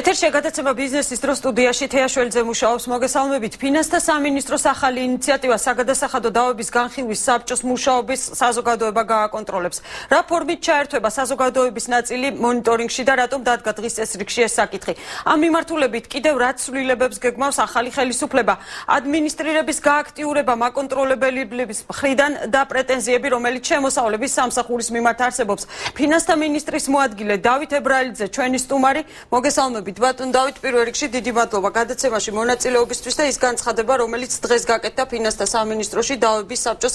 ეთერში გადაცემა ბიზნესის დრო სტუდიაში თეაშველიძე მუშაობს. მოგესალმებით. ფინანსთა სამინისტროს ახალი ინიციატივა საგადასახადო დავების განხილვის საბჭოს მუშაობის საზოგადოება გააკონტროლებს. რა ფორმით ჩაერთვება საზოგადოების ნაწილი მონიტორინგში და რატომ დადგა დღის წესრიგში ეს საკითხი? ამ მიმართულებით კიდევ რაც ცვლილებებს გეგმავს ახალი ხელისუფლება, ადმინისტრირების გააქტიურება მაკონტროლებელების მხრიდან და პრეტენზიები, რომელიც შემოსავლების სამსახურის მიმართ არსებობს. ფინანსთა მინისტრის მოადგილე დავით ებრალიძე ჩვენი სტუმარი. მოგესალმებით ბატონ დავით, პირველ რიგში დიდი მადლობა გადაცემაში მონაწილეობისთვის და ის განცხადება, რომელიც დღეს გაკეთდა ფინანსთა სამინისტროში დავების საბჭოს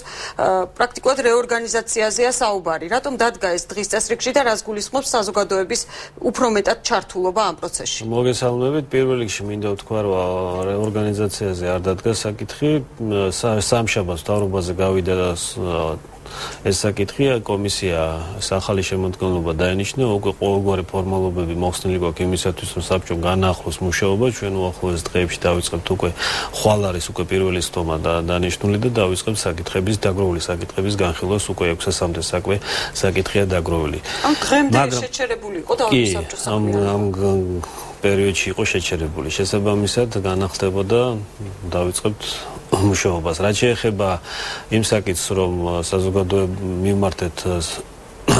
პრაქტიკულად რეორგანიზაციაზეა საუბარი. რატომ დადგა ეს დღის წესრიგში და რას გულისხმობს საზოგადოების უფრო მეტად ჩართულობა ამ პროცესში? მოგესალმებით. პირველ რიგში მინდა ვთქვა, რომ რეორგანიზაციაზე არ დადგა საკითხი. სამშაბათს მთავრობაზე გავიდა და ეს საკითხი კომისია ახალი შემოქმედება დაენიშნა, უკვე ყოველგვარი ფორმალობები მოხსნილი გვაქვს იმისათვის, რომ საბჭომ განაახლოს მუშაობა. ჩვენ უახლოეს დღეებში დავიწყებთ უკვე ხვალ არის უკვე პირველი სტომა დანიშნული და დავიწყებთ საკითხების დაგროვილი საკითხების განხილვას უკვე 600-მდე საკვე საკითხია დაგროვილი. ამ დღემდე შეჩერებული იყო დავების საბჭოს ამ პერიოდში იყო შეჩერებული. შესაბამისად განახლდებოდა დავიწყებთ მუშაობას. რაც შეეხება იმ საკითხს, რომ საზოგადოება მივმართეთ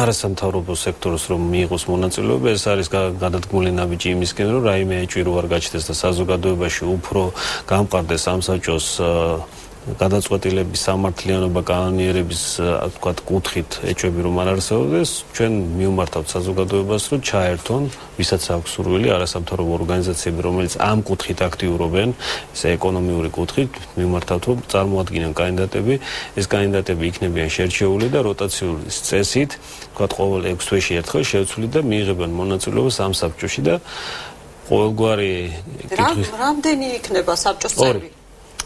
არასამთავრობო სექტორს, რომ მიიღოს მონაწილეობა, ეს არის გადადგმული ნაბიჯი იმისკენ, რომ რაიმე ეჭვი არ გაჩნდეს და საზოგადოებაში უფრო გამყარდეს ამ საბჭოს გადაწყვეტილების სამართლიანობა კანონიერების ვთქვათ კუთხით ეჭვები რომ არ არსებობდეს, ჩვენ მივმართავთ საზოგადოებას, რომ ჩაერთონ, ვისაც აქვს სურვილი არასამთავრობო ორგანიზაციები, რომელიც ამ კუთხით აქტიურობენ, ესე ეკონომიური კუთხით, მივმართავთ, რომ წარმოადგინონ კანდიდატები, ეს კანდიდატები იქნებიან შერჩეული და როტაციული წესით, ვთქვათ ყოველ 6 თვეში ერთხელ შევცვლით და მიიღებენ მონაწილეობას ამ საბჭოში და ყოველგვარი კითხვის რამდენი იქნება საბჭოს წევრი?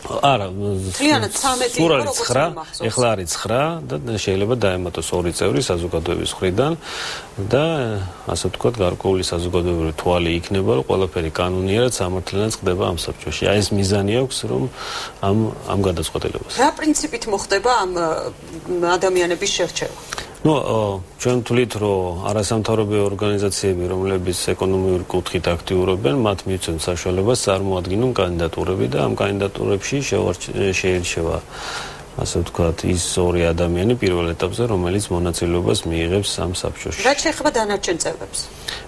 არა, მთლიანად 13 იყო, როგორც მახსოვს. ეხლა არის 9 და შეიძლება დაემატოს 2 წევრი საზოგადოების მხრიდან და ასე ვთქვათ, გარკვეული საზოგადოებრივი თვალი იქნება, რომ ყველაფერი კანონიერად სამართლიანად ხდება ამ საბჭოში. აი ეს მიზანი აქვს, რომ ამ გადაწყვეტილებას. რა პრინციპით მოხდება ამ ადამიანების შერჩევა? ჩვენ ვთვლით, რომ არასამთავრობო ორგანიზაციები, რომლებიც ეკონომიური კუთხით აქტიურობენ, მათ მივცემთ საშუალებას წარმოადგინონ კანდიდატურები და ამ კანდიდატურებში შეირჩევა, ასე ვთქვათ, ის 2 ადამიანი პირველ ეტაპზე, რომელიც მონაწილეობას მიიღებს ამ საბჭოში. რაც შეეხება დანარჩენ წევრებს?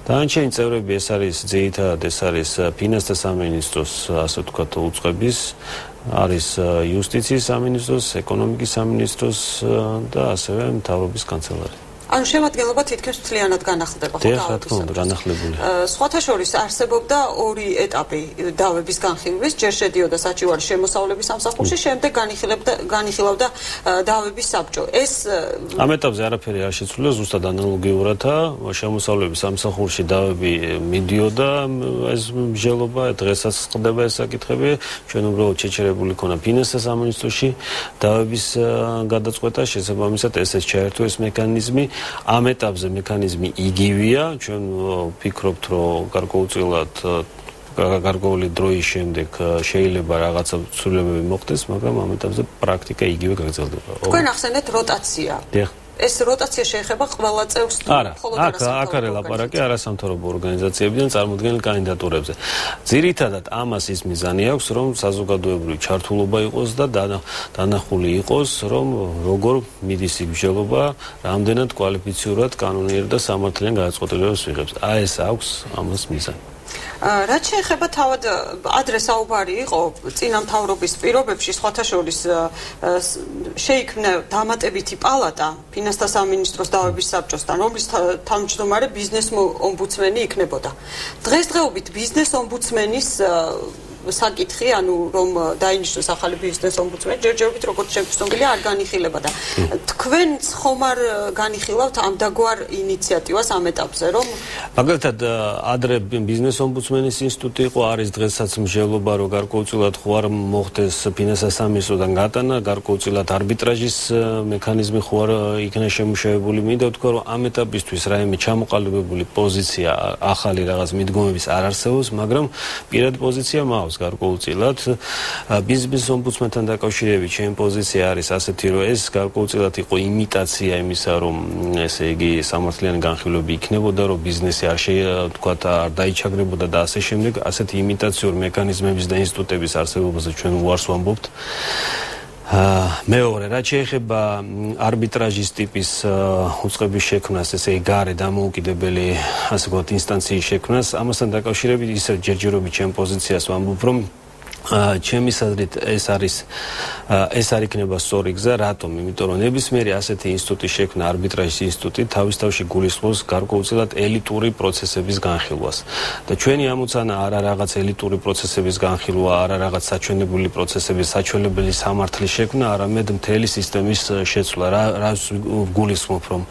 დანარჩენი წევრები ეს არის ძირითადად ეს არის ფინანსთა სამინისტროს, ასე ვთქვათ, უწყების არის იუსტიციის სამინისტროს, ეკონომიკის სამინისტროს და ასევე მთავრობის კანცელარი. ანუ შემადგენლობა თითქმის მთლიანად განახლდება, ხო? რა თქმა უნდა, განახლებული. სხვათა შორის არსებობდა 2 ეტაპი დავების განხილვის, ჯერ შედიოდა საჩივარის შემოსავლების სამსახურში, შემდეგ განიხილავდა დავების საბჭო. ეს ამ ეტაპზე არაფერი არ შეცვლილა, ზუსტად ანალოგიურადაა, შემოსავლების სამსახურში დავები მიდიოდა ეს მსჯელობა, დღესაც ხდება ეს საკითხები, ჩვენ უბრალოდ შეჩერებული ქონა ფინანსთა სამინისტროში დავების გადაწყვეტა, შესაბამისად ესეც ჩაერთო ეს მექანიზმი. ამ ეტაპზე მექანიზმი იგივეა, ჩვენ ვფიქრობთ, რომ გარკვეული დროის შემდეგ შეიძლება რაღაცა ცვლილებები მოხდეს, მაგრამ ამ ეტაპზე პრაქტიკა იგივე გაგრძელდება. თქვენ ახსენეთ როტაცია. ეს როტაცია შეეხება ყველა წევრს? არა, აქ არის ლაპარაკი არასამთავრობო ორგანიზაციებიდან წარმოდგენილ კანდიდატურებზე. ძირითადად ამას ის მიზანი აქვს, რომ საზოგადოებრივი ჩართულობა იყოს და დანახული იყოს, რომ როგორ მიდის იქ მსჯელობა, რამდენად კვალიფიციურად კანონიერ და სამართლიან გადაწყვეტილებებს ვიღებს. აი ეს აქვს ამას მიზანი. რაც შეეხება თავად ადრე საუბარი იყო წინა მთავრობის პირობებში, სხვათა შორის შეიქმნა დამატებითი პალატა ფინანსთა სამინისტროს დავების საბჭოსთან, რომლის თავმჯდომარე ბიზნეს ომბუდსმენი იქნებოდა. დღესდღეობით ბიზნეს ომბუდსმენის საკითხი, ანუ რომ დაინიშნოს ახალი ბიზნეს ომბუდსმენი, ჯერჯერობით როგორც შეგვიძლია არ განიხილება და თქვენც ხომ არ განიხილავთ ამდაგვარ ინიციატივას ამ ეტაპზე, რომ მაგალითად ადრე ბიზნეს ომბუდსმენის ინსტიტუტი იყო, არის დღესაც მსჯელობა, რომ გარკვეულწილად ხო არ მოხდეს ფინანსთა სამინისტროდან გატანა, გარკვეულწილად არბიტრაჟის მექანიზმი ხო არ იქნა შემუშავებული. მინდა ვთქვა, რომ ამ ეტაპისთვის რაიმე ჩამოყალიბებული პოზიცია, ახალი რაღაც მიდგომების არ არსებობს, მაგრამ პირადი პოზიცია მაქვს. გარკვეულწილად. ბიზნეს ომბუდსმენთან დაკავშირებით ჩემი პოზიცია არის ასეთი, რომ ეს გარკვეულწილად იყო იმიტაცია იმისა, რომ ესე იგი სამართლიანი განხილვები იქნებოდა, რომ ბიზნესი არ დაიჩაგრებოდა და ასე შემდეგ, ასეთი იმიტაციური მექანიზმების და ინსტიტუტების არსებობაზე ჩვენ უარს ვამბობთ. მეორე, რაც შეეხება არბიტრაჟის ტიპის უწყების შექმნას, ესე იგი გარე დამოუკიდებელი, ასე ვთქვათ, ინსტანციის შექმნას, ამასთან დაკავშირებით ისევ ჯერჯერობით ჩემ პოზიციას ვამბობ, რომ ჩემი აზრით ეს არ იქნება სწორი გზა, რატომ? იმიტომ რომ ნებისმიერი ასეთი ინსტიტუტის შექმნა, არბიტრაჟის ინსტიტუტი თავის თავში გულისხმობს გარკვეულწილად ელიტური პროცესების განხილვას. და ჩვენი ამოცანა არა რაღაც ელიტური პროცესების განხილვა, არა რაღაც საჩვენებული პროცესების, საჩვენებელი სამართლის შექმნა, არამედ მთელი სისტემის შეცვლა. რას გულისხმობ, რომ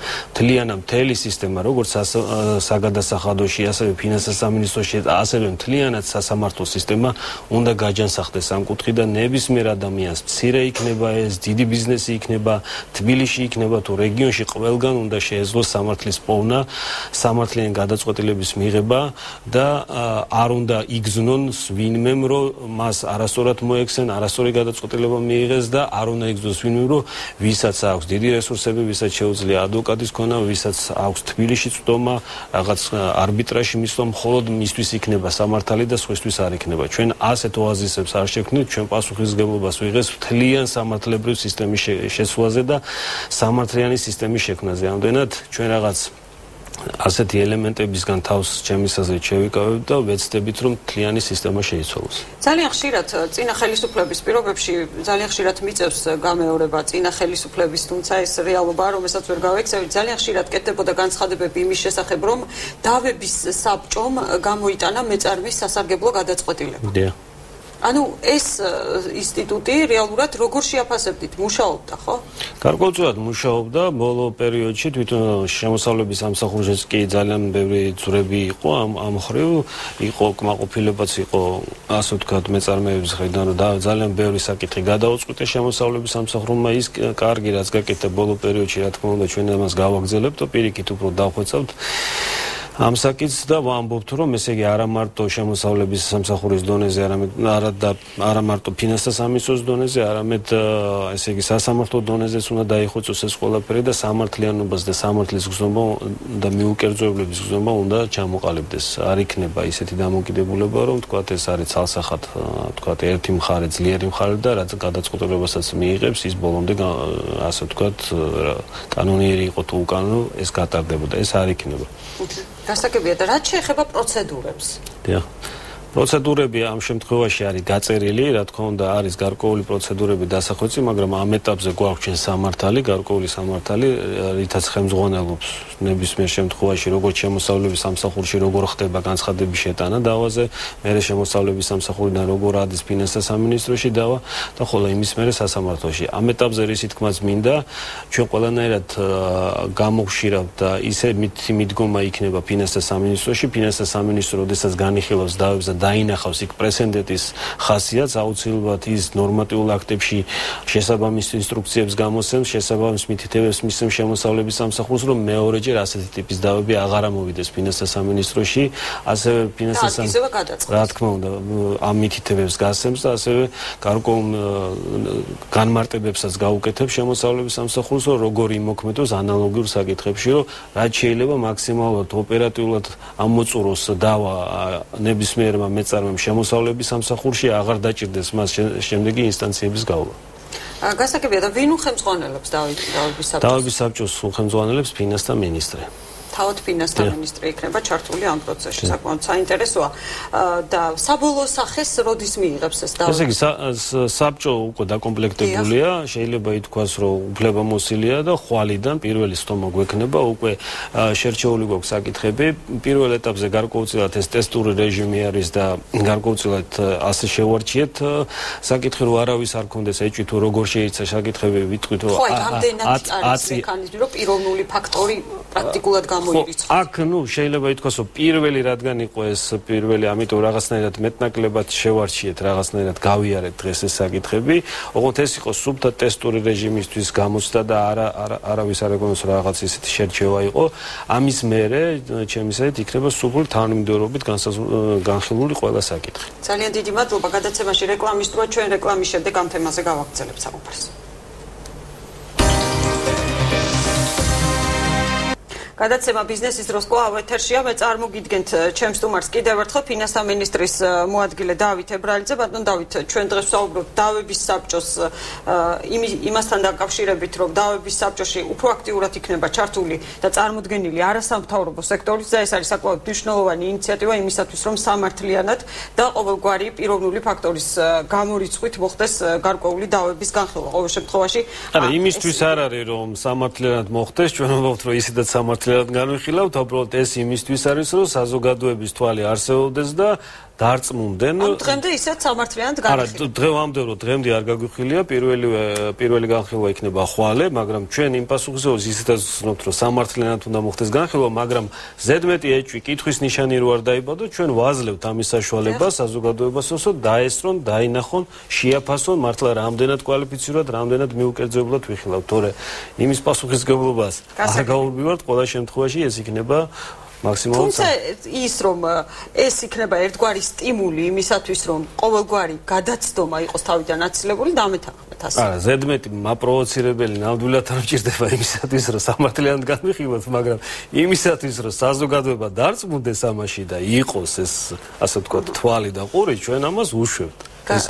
მთელი სისტემა, როგორც საგადასახადოში, ასევე ფინანსთა სამინისტროში, ასევე მთლიანად სასამართლო სისტემა უნდა განსახდეს ამ კუთხიდან ნებისმიერ ადამიანს მცირე იქნება ეს, დიდი ბიზნესი იქნება, თბილისში იქნება თუ რეგიონში, ყველგან უნდა შეეძლოს სამართლის პოვნა, სამართლიანი გადაწყვეტილების მიღება და არ უნდა იგზნონ ვინმემ, რომ მას არასწორად მოექცენ, არასწორი გადაწყვეტილება მიიღეს და არ უნდა იგზნოს ვინმემ, რომ ვისაც აქვს დიდი რესურსები, ვისაც შეუძლია ადვოკატის ქონა, ვისაც აქვს თბილისში წვდომა, რაღაც არბიტრაჟში მისვლა, მხოლოდ მისთვის იქნება სამართალი და სხვისთვის არ იქნება. ჩვენ ასეთ ოაზისებს არ შექმნით, ჩვენ პასუხისმგებლობას ვიღებს მთლიან სამართლებრივ სისტემის შეცვლაზე და სამართლიანი სისტემის შექმნაზე. ამდენად ჩვენ რაღაც ასეთი ელემენტებისგან თავს ჩემის აზრით შევიკავებთ და ვეცდებით, რომ მთლიანი სისტემა შეიცვალოს. ძალიან ხშირად წინა ხელისუფლების პირობებში ძალიან ხშირად მიწევს გამეორება წინა ხელისუფლების, თუმცა ეს რეალობაა, რომელსაც ვერ გავექცევით. ძალიან ხშირად კეთდებოდა განცხადებები იმის შესახებ, რომ დავების საბჭომ გამოიტანა მეწარმის სასარგებლო გადაწყვეტილება. ანუ ეს ინსტიტუტი რეალურად როგორ შეაფასებდით? მუშაობდა, ხო? გარკვეულწილად მუშაობდა ბოლო პერიოდში, თვითონ შემოსავლების სამსახურშიც კი ძალიან ბევრი ძვრები იყო ამ მხრივ, იყო კმაყოფილებაც იყო, ასე ვთქვათ, მეწარმეების მხრიდან, რომ ძალიან ბევრი საკითხი გადაუწყვიტეს შემოსავლების სამსახურმა. ის კარგი რაც გაკეთდა ბოლო პერიოდში, რა თქმა უნდა, ჩვენ ამას გავაგზავნებთ და პირიქით უფრო დავხვეწავთ ამ საკითხს და ვამბობთ, რომ ესე იგი არა მარტო შემოსავლების სამსახურის დონეზე, არა მარტო ფინანსთა სამინისტროს დონეზე, არამედ ესე იგი სასამართლო დონეზეც უნდა დაიხოცოს ეს ყველაფერი და სამართლიანობას და სამართლის გზნობა და მიუკერძოებლების გზნობა უნდა ჩამოყალიბდეს. არ იქნება ისეთი დამოკიდებულება, რომ თქვათ ეს არის ცალსახად, თქვათ ერთი მხარე, ძლიერი მხარე და რაც გადაწყვეტილებასაც მიიღებს, ის ბოლომდე ასე ვთქვათ, კანონიერი იყო თუ უკანონო, ეს გატარდებოდა. ეს არ იქნება. გასაგებია და რაც შეეხება პროცედურებს. დიახ. პროცედურები ამ შემთხვევაში არის გაწერილი, რა თქმა უნდა, არის გარკვეული პროცედურები დასახვეწი, მაგრამ ამ ეტაპზე გვაქვს ჩვენ სამართალი, გარკვეული სამართალი, რითაც ხელმძღვანელობს ნებისმიერ შემთხვევაში, როგორც შემოსავლების სამსახურში როგორ ხდება განცხადების შეტანა დავაზე, მერე შემოსავლების სამსახურიდან როგორ ადის ფინანსთა სამინისტროში დავა და ხოლო იმის მერე სასამართლოში. ამ ეტაპზე რისი თქმაც მინდა, ჩვენ ყველანაირად გამოვშირავთ და ისე მიდგომა იქნება ფინანსთა სამინისტროში, ფინანსთა სამინისტრო როდესაც განიხილავს დავებს და დაინახავს იქ პრეცედენტის ხასიათს, აუცილებლად ის ნორმატიულ აქტებში შესაბამის ინსტრუქციებს გამოსცემს, შესაბამის მითითებებს მისცემს შემოსავლების სამსახურს, რომ მეორეჯერ ასეთი ტიპის დავები აღარ ამოვიდეს ფინანსთა სამინისტროში, ასევე ფინანსთა სამინისტრო, რა თქმა უნდა, ამ მითითებებს გასცემს და ასევე გარკვეულ განმარტებებსაც გაუკეთებს შემოსავლების სამსახურს, რომ როგორ იმოქმედოს ანალოგიურ საკითხებში, რომ რაც შეიძლება მაქსიმალურად ოპერატიულად ამოწუროს დავა ნებისმიერმა მეწარმემ შემოსავლების სამსახურში, აღარ დაჭირდეს მას შემდეგი ინსტანციების გავლა. გასაგებია და ვინ უხელმძღვანელებს დავების საბჭოს? დავების საბჭოს უხელმძღვანელებს ფინანსთა მინისტრი. თავად ფინანსთა მინისტრი იქნება ჩართული ამ პროცესში. საკმაოდ საინტერესოა და საბოლოო სახეს როდის მიიღებს ეს დავები? ესე იგი საბჭო უკვე დაკომპლექტებულია, შეიძლება ითქვას, რომ უფლებამოსილია და ხვალიდან პირველი სტომა გვექნება, უკვე შერჩეული გვაქვს საკითხები. პირველ ეტაპზე გარკვეულწილად ეს ტესტური რეჟიმი არის და გარკვეულწილად ასე შევარჩიეთ საკითხი, რომ არავის არ კონდეს ეჭვი თუ როგორ შეიძლება საკითხები ვიტყვით, რომ ხო, ამდენად არის მექანიზმი, რომ პიროვნული ფაქტორი პრაქტიკულად გამოირიცხოთ. აქ შეიძლება ითქვას, რომ პირველი რადგან იყო ეს პირველი, ამიტომ რაღაცნაირად მეტნაკლებად შევარჩიეთ, რაღაცნაირად გავიარეთ დღეს ეს საკითხები. ოღონდ ეს იყო სუფთა ტესტური რეჟიმისთვის გამოცდა და არავის არ ეგონოს რაღაც ისეთი შერჩევა იყო. ამის მერე ჩემი ისეთ იქნება სუფული თანმიმდევრობით განხილული ყველა საკითხი. ძალიან დიდი მადლობა გადაცემაში რეკლამის დროა ჩვენ რეკლამის შემდეგ ამ თემაზე გავაგრძელებთ საუბარს. გადაცემა ბიზნესის დროს კვლავ ეთერშია. მე წარმოგიდგენთ ჩემს სტუმარს კიდევ ერთხელ ფინანსთა მინისტრის მოადგილე დავით ებრალიძე. ბატონ დავით, ჩვენ დღეს ვსაუბრობთ დავების საბჭოს იმასთან დაკავშირებით, რომ დავების საბჭოში უფრო აქტიურად იქნება ჩართული და წარმოდგენილი არასამთავრობო სექტორის და ეს არის საკმაოდ მნიშვნელოვანი ინიციატივა იმისათვის, რომ სამართლიანად და ყოველგვარი პიროვნული ფაქტორის გამორიცხვით მოხდეს გარკვეული დავების განხილვა. ყოველ შემთხვევაში, იმისთვის არ არის რომ სამართლიანად მოხდეს, ჩვენ ვამბობთ, რომ ისედაც სამართლიანად განვიხილავთ, უბრალოდ ეს იმისთვის არის, რომ საზოგადოების თვალი არსებობდეს და დარწმუნდნენ. დღემდე ისეთ სამართლიანად განხილვა. არა, დღევამდე რომ დღემდე არ გაგვიხილია, პირველი განხილვა იქნება ხვალე, მაგრამ ჩვენ იმ პასუხისმგებლობას ისედაც ვცნობთ, რომ სამართლიანად უნდა მოხდეს განხილვა, მაგრამ ზედმეტი ეჭვი კითხვის ნიშანი რო არ დაიბადო, ჩვენ ვაძლევთ ამის საშუალებას საზოგადოებასაც, რომ დაესწრონ, დაინახონ, შეაფასონ, მართლა რამდენად კვალიფიცირებულად, რამდენად მიუკერძებლად ვიხილავთ, თორე იმის პასუხისმგებლობას არ გაურბივართ, ყველა შემთხვევაში ეს იქნება მაქსიმალურად. თუმცა ის რომ ეს იქნება ერთგვარი სტიმული იმისათვის, რომ ყოველგვარი გადაცდომა იყოს თავიდან აცილებული, დამეთანხმეთ ასე. არა, ზედმეტი მაპროვოცირებელი ნამდვილად არ მჭირდება იმისათვის, რომ სამართლიანად განვიხილოთ, მაგრამ იმისათვის, რომ საზოგადოება დარწმუნდეს ამაში და იყოს ეს, ასე ვთქვათ, თვალი და ყური, ჩვენ ამას უშვებთ.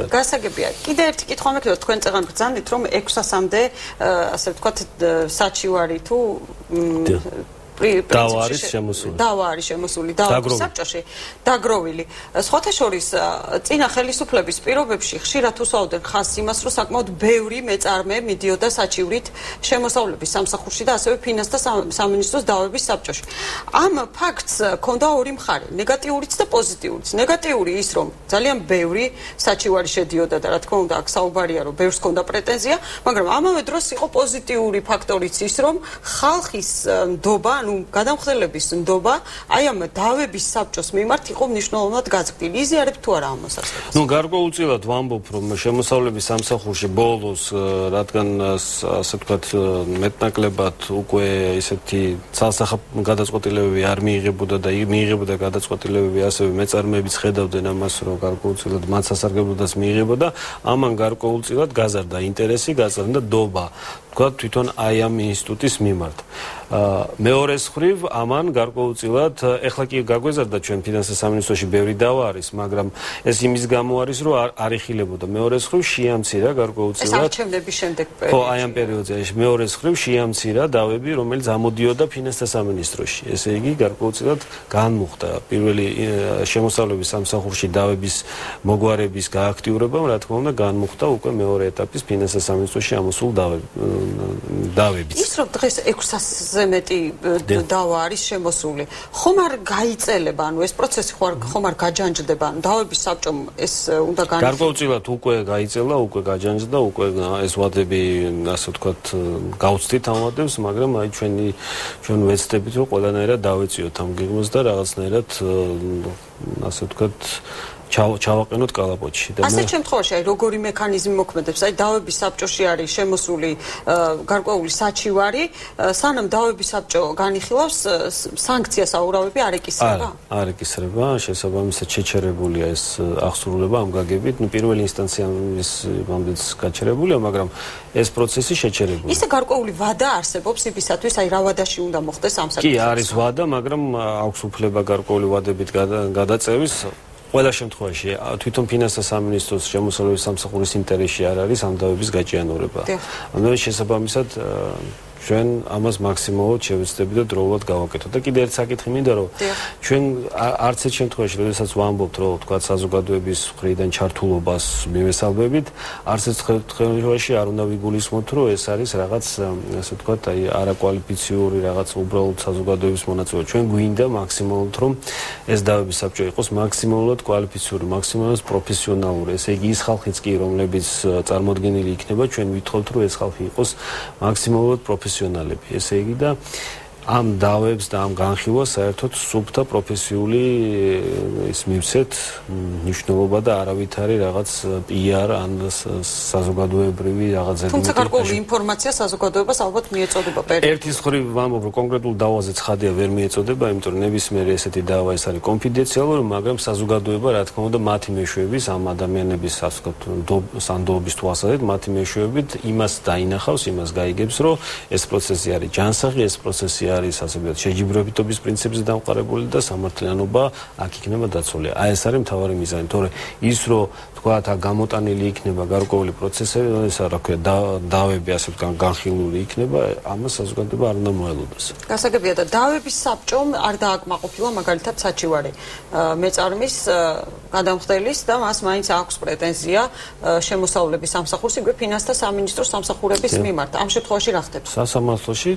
გასაგებია. კიდევ ერთი კითხვა მექნება, თქვენ წეგან ბრძანით, რომ 600-მდე, ასე ვთქვათ, საჩივარი თუ დავა არის შემოსული. დავა არის შემოსული დავების საბჭოში დაგროვილი. სხვათა შორის წინა ხელისუფლების პირობებში ხშირად უსვამდნენ ხაზს იმას, რომ საკმაოდ ბევრი მეწარმე მიდიოდა საჩივრით შემოსავლების სამსახურში და ასევე ფინანსთა სამინისტროს დავების საბჭოში. ამ ფაქტს ჰქონდა ორი მხარე, ნეგატიურიც და პოზიტიურიც. ნეგატიური ის, რომ ძალიან ბევრი საჩივარი შედიოდა და რა თქმა უნდა აქ საუბარია, რომ ბევრს ჰქონდა პრეტენზია, მაგრამ ამავე დროს იყო პოზიტიური ფაქტორიც ის, რომ ხალხის ნდობა, გადამხდელების ნდობა აი ამ დავების საბჭოს მიმართ იყო მნიშვნელოვნად გაზრდილი. იზიარებთ თუ არა ამ მოსაზრებას? გარკვეულწილად ვამბობ, რომ შემოსავლების სამსახურში ბოლოს, რადგან ასე ვთქვათ, მეტნაკლებად უკვე ესეთი ცალსახა გადაწყვეტილებები არ მიიღებოდა და მიიღებოდა გადაწყვეტილებები, ასევე მეწარმეებიც ხედავდნენ ამას, რომ გარკვეულწილად მათ სასარგებლოდაც მიიღებოდა, ამან გარკვეულწილად გაზარდა ინტერესი, გაზარდა ნდობა. თქვა თვითონ აი ამ ინსტიტუტის მიმართ. მეორეს მხრივ ამან გარკვეულწილად ეხლა კი გაგვეზარდა ჩვენ ფინანსთა სამინისტროში ბევრი დავა არის, მაგრამ ეს იმის გამო არის, რომ არ იხილებოდა. მეორეს მხრივ შეამცირა გარკვეულწილად. ეს არჩევნების შემდეგ პერიოდში. ხო, აი ამ პერიოდზე მეორეს მხრივ შეამცირა დავები, რომელიც ამოდიოდა ფინანსთა სამინისტროში. ესე იგი გარკვეულწილად განმუხტა პირველი შემოსავლების სამსახურში დავების მოგვარების გააქტიურებამ, რა თქმა უნდა, განმუხტა უკვე მეორე ეტაპის ფინანსთა სამინისტროში ამოსულ დავებიც. ის რომ დღეს 600-ზე მეტი დავა არის შემოსული. ხომ არ გაიწელება, ანუ ეს პროცესი ხომ არ გაჯანჯდება, ანუ დავების საბჭომ ეს უნდა განიხილოს. გარკვეულწილად უკვე გაიწელა, უკვე გაჯანჯდა, უკვე ეს ვადები, ასე ვთქვათ, გავცდით ამ ვადებს, მაგრამ აი ჩვენ ვეცდებით, რომ ყველანაირად დავეწიოთ ამ გეგმას და რაღაცნაირად, ასე ვთქვათ, ჩავაყენოთ კალაპოტში და ასეთ შემთხვევაში აი როგორი მექანიზმი მოქმედებს? აი დავების საბჭოში არის შემოსული გარკვეული საჩივარი, სანამ დავების საბჭო განიხილავს, სანქციას აურავები არ ეკისრება? არ ეკისრება, შესაბამისად შეჩერებულია ეს აღსრულება ამ გაგებით. პირველი ინსტანცია იმამდეც გაჩერებულია, მაგრამ ეს პროცესი შეჩერებულია. ისე გარკვეული ვადა არსებობს იმისათვის, აი რა ვადაში უნდა მოხდეს ამ საკითხი? კი, არის ვადა, მაგრამ აქვს უფლება გარკვეული ვადებით გადაწევის. ყველა შემთხვევაში თვითონ ფინანსთა სამინისტროს შემოსავლების სამსახურის ინტერესში არ არის ამ დავების გაჭიანურება. ანუ შესაბამისად ჩვენ ამას მაქსიმალურად შევეცდებით და დროულად გავაკეთოთ. და კიდევ ერთი საკითხი მინდა რომ ჩვენ არც ერთ შემთხვევაში, როდესაც ვამბობთ, რომ თქვა საზოგადოების მხრიდან ჩართულობას მივესალმებით, არც ერთ შემთხვევაში არ უნდა ვიგულისხმოთ, რომ ეს არის რაღაც, ასე ვთქვათ, აი არაკვალიფიციური რაღაც უბრალოდ საზოგადოების მონაწილეობა. ჩვენ გვინდა მაქსიმალურად, რომ ეს დავების საბჭო იყოს მაქსიმალურად კვალიფიციური, მაქსიმალურად პროფესიონალური. ესე იგი ის ხალხიც კი, რომლებიც წარმოდგენილი იქნება, ჩვენ ვითხოვთ, რომ ეს ხალხი იყოს მაქსიმალურად პროფესიონალები. ესე იგი და ამ დავებს და ამ განხილვას საერთოდ სუბთა პროფესიული ის მივცეთ მნიშვნელობა და არავითარი რაღაც PR ან საზოგადოებრივი რაღაც ზედმეტი. თუმცა გარკვეული ინფორმაცია საზოგადოებას ალბათ მიეწოდება პერიოდში. ერთის მხრივ ვამბობ, რომ კონკრეტულ დავაზე ცხადია ვერ მიეწოდება, იმიტომ რომ ნებისმიერი ესეთი დავა ეს არის კონფიდენციალური, მაგრამ საზოგადოება რა თქმა უნდა მათი მეშვეობის ამ ადამიანების სანდოობის თვალსაზრისით მათი მეშვეობით იმას დაინახავს, იმას გაიგებს, რომ ეს პროცესი არის ჯანსაღი, ეს პროცესი არის ასე ვთქვათ შეჯიბრებითობის პრინციპზე დამყარებული და სამართლიანობა აქ იქნება დაცული. აი ეს არის მთავარი მიზანი, თორე ის რომ თქვათ გამოტანილი იქნება გარკვეული პროცესები, ესა რა ქვია დავები ასე ვთქვათ განხილული იქნება, ამას საზოგადოება არ უნდა მოელოდეს. გასაგებია და დავების საბჭომ არ დააკმაყოფილა მაგალითად საჩივარი მეწარმის გადამხდელის და მას მაინც აქვს პრეტენზია შემოსავლების სამსახურს იგივე ფინანსთა სამინისტროს სამსახურების მიმართ. ამ შემთხვევაში რა ხდება? სასამართლოში,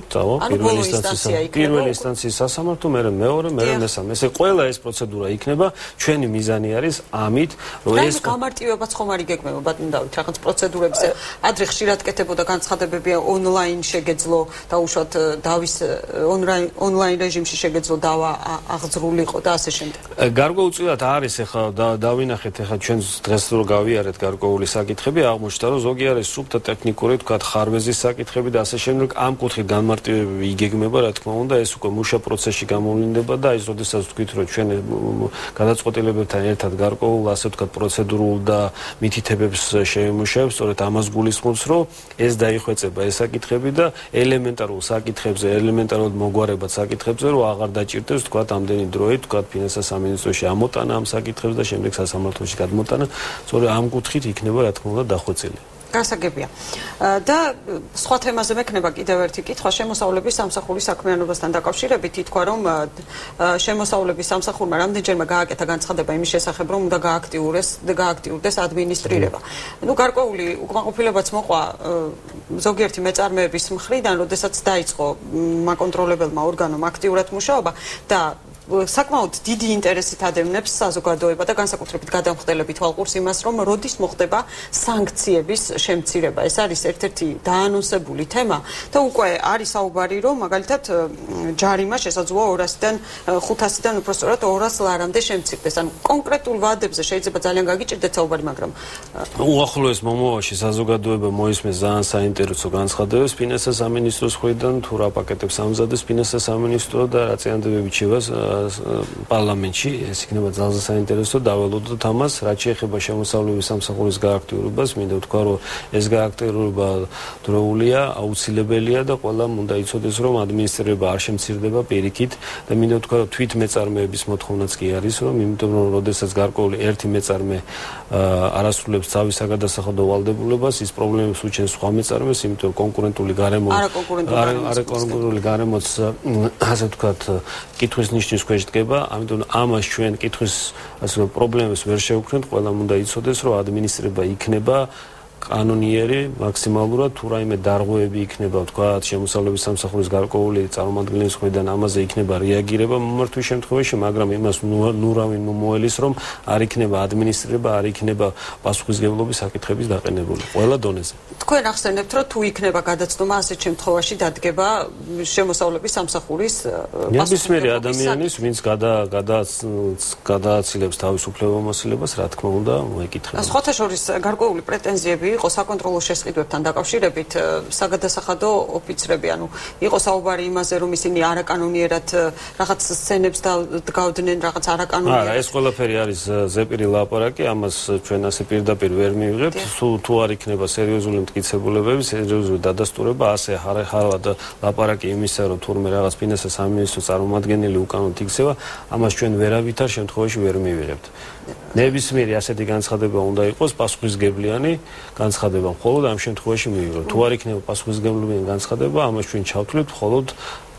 პირველი ინსტანციის სასამართლო, მერე მეორე, მერე მესამე. ესე ყველა ეს პროცედურა იქნება, ჩვენი მიზანი არის ამით, რომ ეს გამარტივებაც ხომ არ იგეგმება ბატონ დავით, რაღაც პროცედურებზე ადრე ხშირად კეთებოდა განცხადებები ონლაინ შეგეძლო და უშუალოდ დავის ონლაინ რეჟიმში შეგეძლო დავა აღძრულიყო და ასე შემდეგ. გარკვეულწილად არის ახლა დავინახეთ ახლა ჩვენ დღეს რო გავიარეთ გარკვეული საკითხები, აღმოჩნდა რომ ზოგი არის სუბთა ტექნიკური თქვათ ხარვეზის საკითხები და ასე შემდეგ ამ კუთხით განმარტივებები იგეგმება, რა თქმა უნდა, ეს უკვე მუშა პროცესში გამოვლინდება და ის როდესაც თქვით რომ ჩვენ გადაწყვეტილებებთან ერთად გარკვეულ ასე ვთქვათ პროცედურულ და მითითებებს შეიმუშავებს, სწორედ ამას გულისხმობს, რომ ეს დაიხვეწება ეს საკითხები და ელემენტარულ საკითხებზე, ელემენტარულად მოგვარებად საკითხებზე, რომ აღარ დაჭირდებს თქვათ ამდენი დროით, თქვათ ფინანსთა სამინისტროში ამოტანა ამ საკითხებს და შემდეგ სასამართლოში გადმოტანა, სწორედ ამ კუთხით იქნება რა თქმა უნდა დახვეწილი. გასაგებია. და სხვა თემაზე მექნება კიდევ ერთი კითხვა შემოსავლების სამსახურის საქმიანობასთან დაკავშირებით, ითქვა რომ შემოსავლების სამსახურმა რამდენჯერმე გააკეთა განცხადება იმის შესახებ, რომ უნდა გააქტიურდეს ადმინისტრირება. ნუ გარკვეული უკმაყოფილებაც მოყვა ზოგიერთი მეწარმეების მხრიდან, როდესაც დაიწყო მაკონტროლებელმა ორგანომ აქტიურად მუშაობა და საკმაოდ დიდი ინტერესით ადევნებს საზოგადოება და განსაკუთრებით გადამხდელები თვალყურს იმას, რომ როდის მოხდება სანქციების შემცირება. ეს არის ერთ-ერთი დაანონსებული თემა და უკვე არის საუბარი, რომ მაგალითად ჯარიმა შესაძლოა 200-დან 500-დან უფრო სწორად 200 ლარამდე შემცირდეს. ანუ კონკრეტულ ვადებზე შეიძლება ძალიან გაგიჭირდეთ საუბარი, მაგრამ უახლოეს მომავალში საზოგადოება მოისმენს ძალიან საინტერესო განცხადებებს ფინანსთა სამინისტროს მხრიდან, თუ რა პაკეტებს ამზადებს ფინანსთა სამინისტრო და რა წინადადებები ჩევას პარლამენტში, ეს იქნება ძალზე საინტერესო დაველოდოთ ამას, რაც შეეხება შემოსავლების სამსახურის გააქტიურებას, მინდა ვთქვა, რომ ეს გააქტიურება დროულია, აუცილებელია და ყველამ უნდა იცოდეს, რომ ადმინისტრირება არ შემცირდება პირიქით და მინდა ვთქვა, რომ თვით მეწარმეების მოთხოვნაც კი არის, რომ იმიტომ რომ როდესაც გარკვეული ერთი მეწარმე არასრულებს თავის საგადასახადო ვალდებულებას, ის პრობლემებს უჩენს სხვა მეწარმეს, იმიტომ რომ კონკურენტული გარემოც ასე ვთქვათ, კითხვის ნიშნის ქვეშ დგება, ამიტომ ამას ჩვენ კითხვის ასე პრობლემებს ვერ შევქმნით, ყველამ უნდა იცოდეს, რომ ადმინისტრირება იქნება კანონიერი მაქსიმალურად თუ რაიმე დარღვევები იქნება, ვთქვათ, შემოსავლების სამსახურის გარკვეული წარმომადგენლის მხრიდან ამაზე იქნება რეაგირება მომართვის შემთხვევაში, მაგრამ იმას ნურავინ მოელის, რომ არ იქნება ადმინისტრირება, არ იქნება პასუხისმგებლობის საკითხების დაყენებული ყველა დონეზე. თქვენ ახსენებთ, რომ თუ იქნება გადაცნობა, ასეთ შემთხვევაში დადგება შემოსავლების სამსახურის ნებისმიერი ადამიანის, ვინც გადააცილებს თავის უფლებამოსილებას, რა თქმა უნდა, მოეკითხება. სხვათა შორის გარკვეული პრეტენზიები იყო საკონტროლო შესყიდვებთან დაკავშირებით საგადასახადო ოფიცრები, ანუ იყო საუბარი იმაზე, რომ ისინი არაკანონიერად რაღაც სცენებს დგავდნენ, რაღაც არაკანონიერად. არა, ეს ყველაფერი არის ზეპირი ლაპარაკი, ამას ჩვენ ასე პირდაპირ ვერ მივიღებთ. თუ არ იქნება სერიოზული მტკიცებულებები, სერიოზული დადასტურება, ასე ხარად ლაპარაკი იმისა, რომ თურმე რაღაც ფინანსთა სამინისტროს წარმომადგენელი უკანონოდ იქცევა, ამას ჩვენ ვერავითარ შემთხვევაში ვერ მივიღებთ. ნებისმიერი ასეთი განცხადება უნდა იყოს პასუხისმგებლიანი განცხადება, მხოლოდ ამ შემთხვევაში მივიღებთ. თუ არ იქნება პასუხისმგებლიანი განცხადება, ამას ჩვენ ჩავთვლით მხოლოდ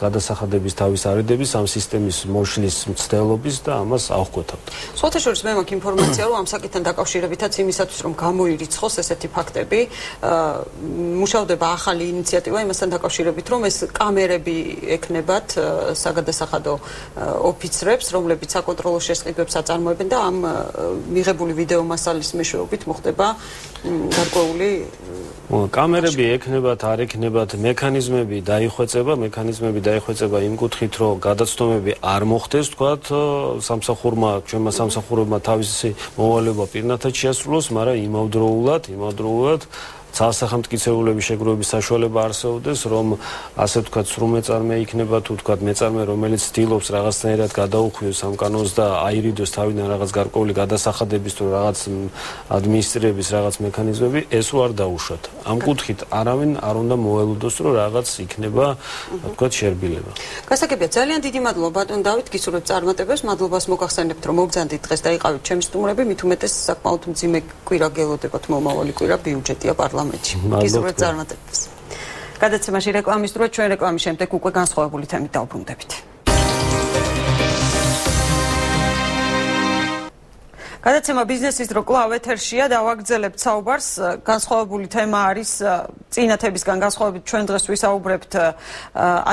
გადასახადების თავის არიდების ამ სისტემის მოშლის მცდელობის და ამას ავხვეთავთ. სხვათა შორის მე მაქვს ინფორმაცია, რომ ამ საკითხთან დაკავშირებითაც იმისათვის, რომ გამოირიცხოს ესეთი ფაქტები, მუშავდება ახალი ინიციატივა იმასთან დაკავშირებით, რომ ეს კამერები ექნებათ საგადასახადო ოფიცრებს, რომლებიც საკონტროლო შესყიდვებს აწარმოებენ და ამ მიღებული ვიდეო მასალის მეშვეობით მოხდება კამერები ექნებათ, არ ექნებათ, მექანიზმები დაიხვეწება დაიხვეწება იმ კუთხით, რომ გადაცდომები არ მოხდეს, თქვათ, სამსახურმა, ჩვენმა სამსახურებმა თავისი მოვალეობა პირნათად შეასრულოს, მაგრამ იმავდროულად სახელმწიფოების შეგროვების საშუალება არსებობდეს, რომ ასე ვთქვათ, სრულმეწარმე იქნება თუ ვთქვათ, მეწარმე, რომელიც ცდილობს რაღაცნაირად გადაუხვიოს ამ კანონს და აირიდოს თავიდან რაღაც გარკვეული გადასახადების თუ რაღაც ადმინისტრირების რაღაც მექანიზმები, ეს არ დაუშვათ. ამ კუთხით არავინ არ უნდა მოელოდოს, რომ რაღაც იქნება, ვთქვათ, შერბილება. გასაგებია, ძალიან დიდი მადლობა ბატონ დავით, გისურვებთ წარმატებებს, მადლობას მოგახსენებთ, რომ მოგზანდით დღეს და იყავით ჩემი სტუმრები, მით უმეტეს საკმაოდ მძიმე კვირა გელოდებათ, მომავალი კვირა ბიუჯეტია პარლამენტში. გისურვებთ წარმატებებს. გადაცემაში რეკლამის დრო, ჩვენ რეკლამის შემდეგ უკვე განსხვავებული თემით დავბრუნდებით. გადაცემა ბიზნესის დრო კლავ ეთერშია, დავაგრძელებთ საუბარს. განსხვავებული თემა არის წინა თემისგან განსხვავებით ჩვენ დღეს ვისაუბრებთ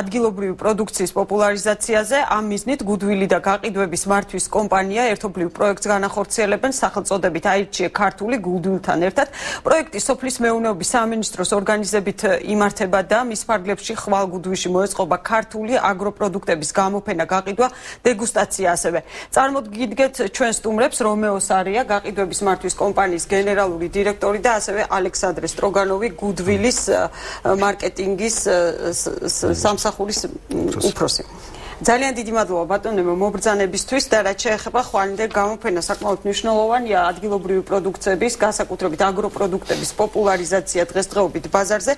ადგილობრივი პროდუქციის პოპულარიზაციაზე. ამ მიზნით გუდვილი და გაყიდვების მართვის კომპანია ერთობლივ პროექტს განახორციელებენ სახელწოდებით აირჩიე ქართული გუდვილთან ერთად. პროექტი სოფლის მეურნეობის სამინისტროს ორგანიზებით იმართება და მის ფარგლებში ხვალ გუდვიში მოეწყობა ქართული აგროპროდუქტების გამოფენა, გაყიდვა, დეგუსტაცია ასევე. წარმოგიდგეთ ჩვენ სტუმრებს რომეო სარია, გაყიდვების მართვის კომპანიის გენერალური დირექტორი და ასევე ალექსანდრე სტროგანოვი, გუდვილის მარკეტინგის სამსახურის უფროსი. ძალიან დიდი მადლობა ბატონებო მობრძანებისთვის და რაც შეეხება ხვალინდელ გამოფენას, საკმაოდ მნიშვნელოვანია ადგილობრივი პროდუქციების, განსაკუთრებით აგროპროდუქტების პოპულარიზაცია დღესდღეობით ბაზარზე.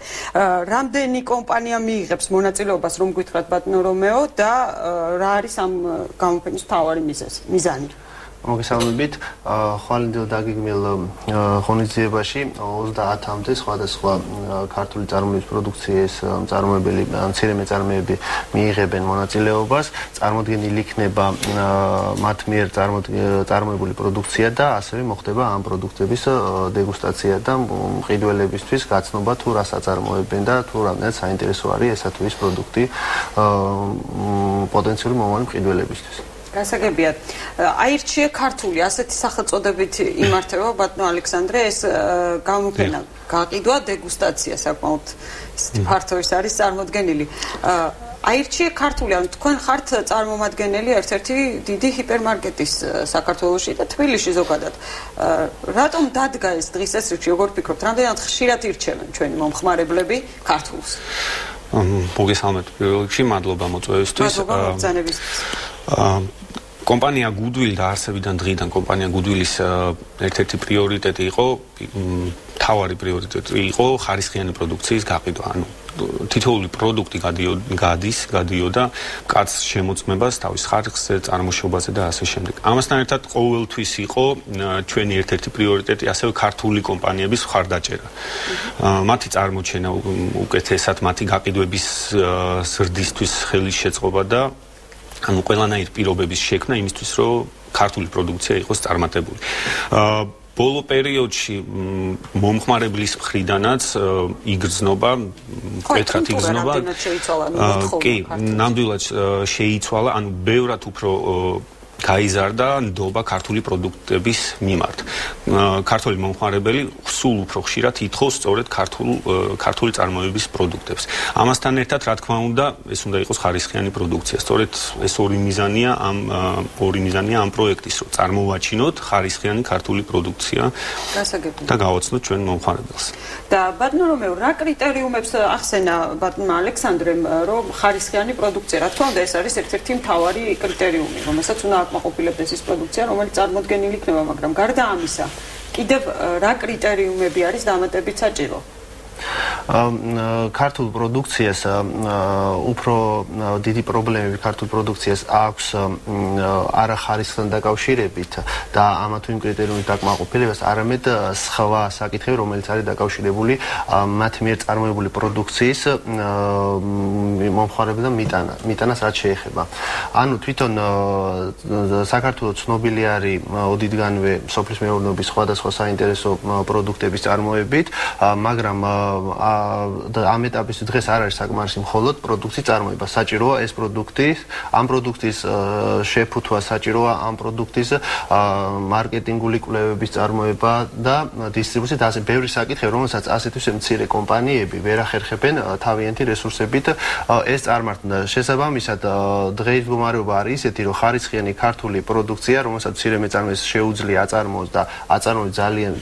რამდენი კომპანია მიიღებს მონაწილეობას, რომ გითხრათ ბატონო რომეო და რა არის ამ გამოფენის მთავარი მიზანი? მოგესალმებით, ხვალინდელ დაგეგმილ ღონისძიებაში 30-მდე სხვადასხვა ქართული წარმოების პროდუქციის მწარმოებელი მცირე მეწარმეები მიიღებენ მონაწილეობას. წარმოდგენილი იქნება მათ მიერ წარმოებული პროდუქცია და ასევე მოხდება ამ პროდუქტების დეგუსტაცია და მყიდველებისთვის გაცნობა თუ რას აწარმოებენ და თუ რამდენად საინტერესო არის ესა თუ ის პროდუქტი პოტენციური მომავალი მყიდველებისთვის. გასაგებია, აირჩიე ქართული, ასეთი სახელწოდებით იმართება ბატონო ალექსანდრე, ეს გამოფენა, გაყიდვა, დეგუსტაცია საკმაოდ ფართო ის არის წარმოდგენილი. აირჩიე ქართული, ანუ თქვენ ხართ წარმომადგენელი ერთ-ერთი დიდი ჰიპერმარკეტის საქართველოში და თბილისში ზოგადად. რატომ დადგა ეს დღის ეს რიცხვი, როგორ ფიქრობთ, რამდენად ხშირად ირჩევენ ჩვენი მომხმარებლები ქართულს? მოგესალმებით პირველ რიგში, მადლობა მოწვევისთვის. მადლობა მოგზანებისთვის. კომპანია გუდვილი და არსებიდან დღიდან კომპანია გუდვილის ერთ-ერთი პრიორიტეტი იყო, მთავარი პრიორიტეტი იყო ხარისხიანი პროდუქციის გაყიდვა. ანუ თითოეული პროდუქტი გადიოდა კაც შემოწმებას, თავის ხარისხზე, წარმოშობაზე და ასე შემდეგ. ამასთან ერთად ყოველთვის იყო ჩვენი ერთ-ერთი პრიორიტეტი ასევე ქართული კომპანიების მხარდაჭერა. მათი წარმოჩენა უკეთესად, მათი გაყიდვების ზრდისთვის ხელის შეწყობა და ანუ ყველანაირ პირობების შექმნა იმისთვის, რომ ქართული პროდუქცია იყოს წარმატებული. ბოლო პერიოდში მომხმარებლის მხრიდანაც იგრძნობა, მკვეთრად იგრძნობა. კი, ნამდვილად შეიცვალა, ანუ ბევრად უფრო გაიზარდა ნდობა ქართული პროდუქტების მიმართ. ქართული მომხმარებელი სულ უფრო ხშირად ითხოვს სწორედ ქართული წარმოების პროდუქტებს. ამასთან ერთად, რა თქმა უნდა, ეს უნდა იყოს ხარისხიანი პროდუქცია. სწორედ ეს ორი მიზანია ამ პროექტის, რომ წარმოვაჩინოთ ხარისხიანი ქართული პროდუქცია და გავაცნოთ ჩვენ მომხმარებელს. და ბატონო რომეო, რა კრიტერიუმებს ახსენა ბატონმა ალექსანდრემ, რომ ხარისხიანი პროდუქცია, რა თქმა უნდა, ეს არის ერთ-ერთი მთავარი კრიტერიუმი, რომელსაც უნდა აკმაყოფილებდეს ის პროდუქცია, რომელიც წარმოდგენილი იქნება, მაგრამ გარდა ამისა, კიდევ რა კრიტერიუმები არის დამატებით საჭირო? ქართულ პროდუქციას უფრო დიდი პრობლემები ქართულ პროდუქციას აქვს არა ხარისხთან დაკავშირებით და ამა თუ იმ კრიტერიუმით დაკმაყოფილებას, არამედ სხვა საკითხები, რომელიც არის დაკავშირებული მათ მიერ წარმოებული პროდუქციის მომხმარებელთა მიტანას რაც შეეხება. ანუ თვითონ საქართველოს ცნობილი არის ოდითგანვე სოფლის მეურნეობის სხვადასხვა საინტერესო პროდუქტების წარმოებით, მაგრამ ამ ეტაპის დღეს არ არის საკმარისი მხოლოდ პროდუქციის წარმოება. საჭიროა ეს პროდუქტი, ამ პროდუქტის შეფუთვა, საჭიროა ამ პროდუქტის მარკეტინგული კვლევების წარმოება და დისტრიბუცია და ასე ბევრი საკითხი, რომელსაც ასეთივე მცირე კომპანიები ვერ ახერხებენ თავიანთი რესურსებით ეს წარმართნა. შესაბამისად, დღეს მდგომარეობა არის ისეთი, რომ ხარისხიანი ქართული პროდუქცია, რომელსაც მცირე მეწარმეს შეუძლია აწარმოოს და აწარმოებს ძალიან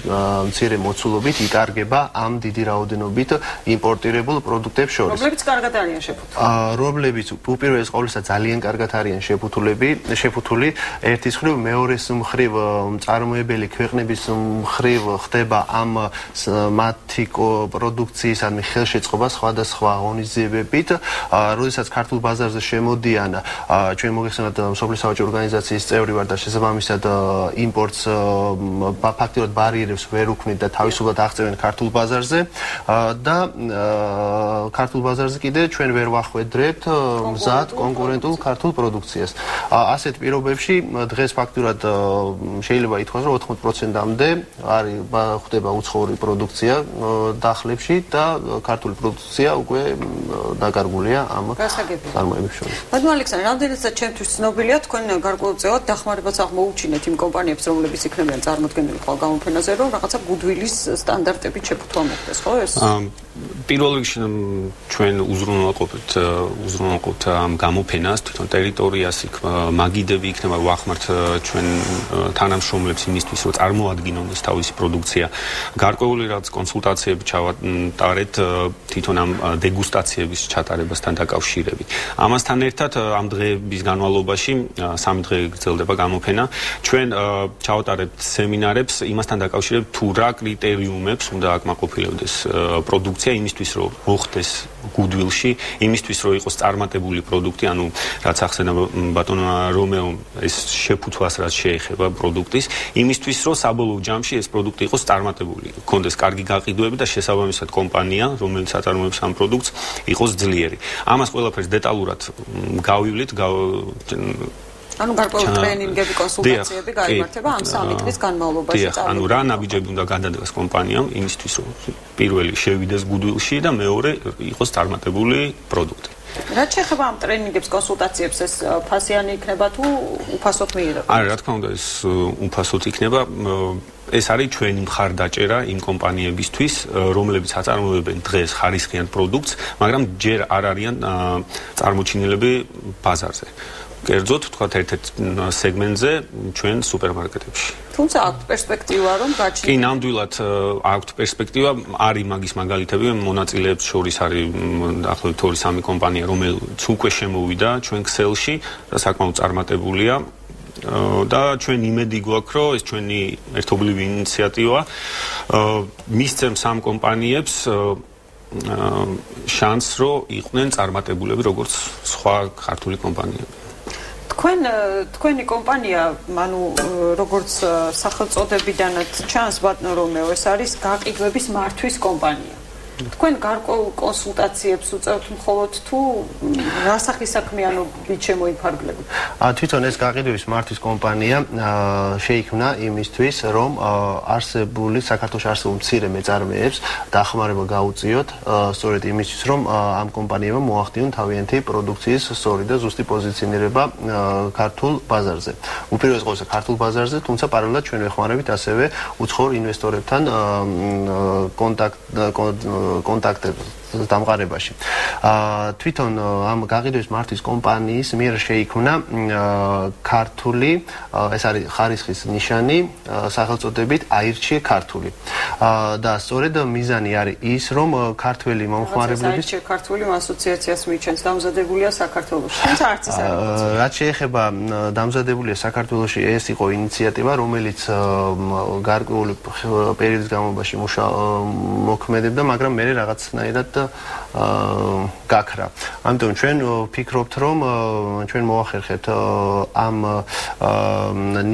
მცირე მოცულობით, იკარგება ამ დიდი რაოდენობით იმპორტირებულ პროდუქტებს შორის. რომლებიც კარგად არიან შეფუთული. რომლებიც უპირველეს ყოვლისა ძალიან კარგად არიან შეფუთული, ერთის მხრივ, მეორეს მხრივ მწარმოებელი ქვეყნების მხრივ ხდება ამ მათი პროდუქციის ან ხელშეწყობა სხვადასხვა ღონისძიებებით, როდესაც ქართულ ბაზარზე შემოდიან, ჩვენ მოგეხსენებათ მსოფლიო საავადმყოფო ორგანიზაციის წევრი ვარ და შესაბამისად იმპორტს ფაქტიურად ბარიერებს ვერ უქმნით და თავისუფლად აღწევენ ქართულ ბაზარზე და ქართულ ბაზარზე კიდე ჩვენ ვერ ვახვედრებთ მზად კონკურენტულ ქართულ პროდუქციას. ასეთ პირობებში დღეს ფაქტიურად შეიძლება ითქვას, რომ 80%-მდე არის ხდება უცხოური პროდუქცია დახლებში და ქართული პროდუქცია უკვე დაკარგულია ამ წარმოებებს შორის. ბატონო ალექსანდრე, რამდენადაც ჩემთვის ცნობილია, თქვენ გარკვეულწილად დახმარებას აღმოუჩინეთ იმ კომპანიებს, რომლებიც იქნებიან წარმოდგენილი ხვალ გამოფენაზე, რომ რაღაცა გუდვილის სტანდარტებით შეფუთვა მოხდეს, ხო ეს? პირველ რიგში ჩვენ უზრუნველყოფთ ამ გამოფენას, თვითონ ტერიტორიას, იქ მაგიდები იქნება, ვახმართ ჩვენ თანამშრომლებს იმისთვის, რომ წარმოადგინონ ეს თავისი პროდუქცია. გარკვეული რაც კონსულტაციები ჩავატარეთ თვითონ ამ დეგუსტაციების ჩატარებასთან დაკავშირებით. ამასთან ერთად ამ დღეების განმავლობაში 3 დღე გრძელდება გამოფენა. ჩვენ ჩავატარებთ სემინარებს იმასთან დაკავშირებით, თუ რა კრიტერიუმებს უნდა აკმაყოფილებდეს პროდუქცია იმისთვის, რომ მოხდეს გუდვილში, იმისთვის, რომ იყოს წარმატებული პროდუქტი, ანუ რაც ახსენა ბატონო რომეო ეს შეფუთვას რაც შეეხება პროდუქტის, იმისთვის, რომ საბოლოო ჯამში ეს პროდუქტი იყოს წარმატებული, გქონდეს კარგი გაყიდვები და შესაბამისად კომპანია, რომელიც აწარმოებს ამ პროდუქტს, იყოს ძლიერი. ამას ყველაფერს დეტალურად გავივლით, ანუ გარკვეული ტრენინგები, კონსულტაციები გაიმართება ამ 3 დღის განმავლობაში. ანუ რა ნაბიჯები უნდა გადადგას კომპანიამ იმისთვის, რომ პირველი შევიდეს გუდვილში და მეორე იყოს წარმატებული პროდუქტი. რაც შეეხება ამ ტრენინგებს, კონსულტაციებს, ეს ფასიანი იქნება თუ უფასოდ მიიღება? არა, რა თქმა უნდა, ეს უფასოდ იქნება. ეს არის ჩვენი მხარდაჭერა იმ კომპანიებისთვის, რომლებიც აწარმოებენ დღეს ხარისხიან პროდუქტს, მაგრამ ჯერ არ არიან წარმოჩინილები ბაზარზე. კერძოდ, თქვათ ერთ-ერთ სეგმენტზე ჩვენ სუპერმარკეტებში. თუმცა აქვს პერსპექტივა, რომ გაჩნდეს. კი, ნამდვილად აქვს პერსპექტივა, არის მაგის მაგალითები, მონაწილეებს შორის არის დაახლოებით 2-3 კომპანია, რომელიც უკვე შემოვიდა ჩვენ ქსელში და საკმაოდ წარმატებულია. და ჩვენ იმედი გვაქვს, რომ ეს ჩვენი ერთობლივი ინიციატივა მისცემს ამ კომპანიებს შანსს, რომ იყვნენ წარმატებულები, როგორც სხვა ქართული კომპანიები. თქვენი კომპანია, ანუ როგორც სახელწოდებიდანაც ჩანს, ბატონო რომეო, ეს არის გაყიდვების მართვის კომპანია. თქვენ გარკვეულ კონსულტაციებს უწევთ მხოლოდ თუ რა სახის საქმიანობით შემოიფარგლებით? თვითონ ეს გაყიდვების მართვის კომპანია შეიქმნა იმისთვის, რომ არსებული საქართველოში არსებულ მცირე მეწარმეებს დახმარება გაუწიოთ, სწორედ იმისთვის, რომ ამ კომპანიებმა მოახდინონ თავიანთი პროდუქციის სწორი და ზუსტი პოზიციონირება ქართულ ბაზარზე. უპირველეს ყოვლისა ქართულ ბაზარზე, თუმცა პარალელურად ჩვენ ვეხმარებით ასევე უცხოურ ინვესტორებთან კონტაქტებს დამყარებაში. თვითონ ამ გაყიდვების მართვის კომპანიის მიერ შეიქმნა ქართული, ეს არის ხარისხის ნიშანი, სახელწოდებით აირჩიე ქართული. და სწორედ მიზანი არის ის, რომ ქართველი მომხმარებლების აირჩიე ქართული ასოციაციას მიჩენს დამზადებულია საქართველოში. თუმცა არც ის არის. რაც შეეხება დამზადებულია საქართველოში, ეს იყო ინიციატივა, რომელიც გარკვეული პერიოდის განმავლობაში მოქმედებდა, მაგრამ მე რაღაცნაირად გაქრა. ამიტომ ჩვენ ვფიქრობთ, რომ ჩვენ მოვახერხეთ ამ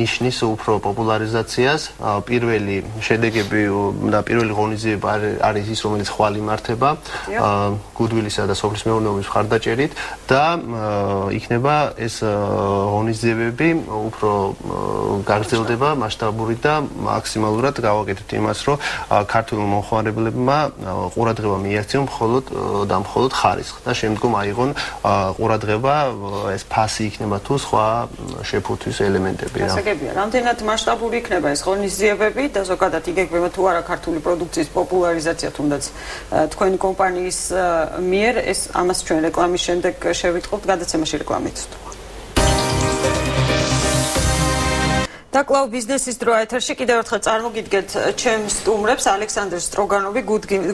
ნიშნის უფრო პოპულარიზაციას. პირველი შედეგები და პირველი ღონისძიება არის ის, რომელიც ხვალ იმართება გუდვილისა და სოფლის მეურნეობის მხარდაჭერით და იქნება ეს ღონისძიებები უფრო გაგრძელდება მასშტაბური და მაქსიმალურად გავაკეთებთ იმას, რომ ქართულ მომხმარებლებმა ყურადღება მიაქციონ მხოლოდ და მხოლოდ ხარისხს და შემდგომ აიღონ ყურადღება ეს ფასი იქნება თუ სხვა შეფუთვის ელემენტები რა. გასაგებია, რამდენად მასშტაბური იქნება ეს ღონისძიებები და ზოგადად იგეგმება თუ არა ქართული პროდუქციის პოპულარიზაცია თუნდაც თქვენი კომპანიის მიერ ეს ამას ჩვენ რეკლამის შემდეგ შევიტყობთ გადაცემაში რეკლამით. და კლავ ბიზნესის დრო ეთერში კიდევ ერთხელ წარმოგიდგენთ ჩემს სტუმრებს ალექსანდრ სტროგანოვი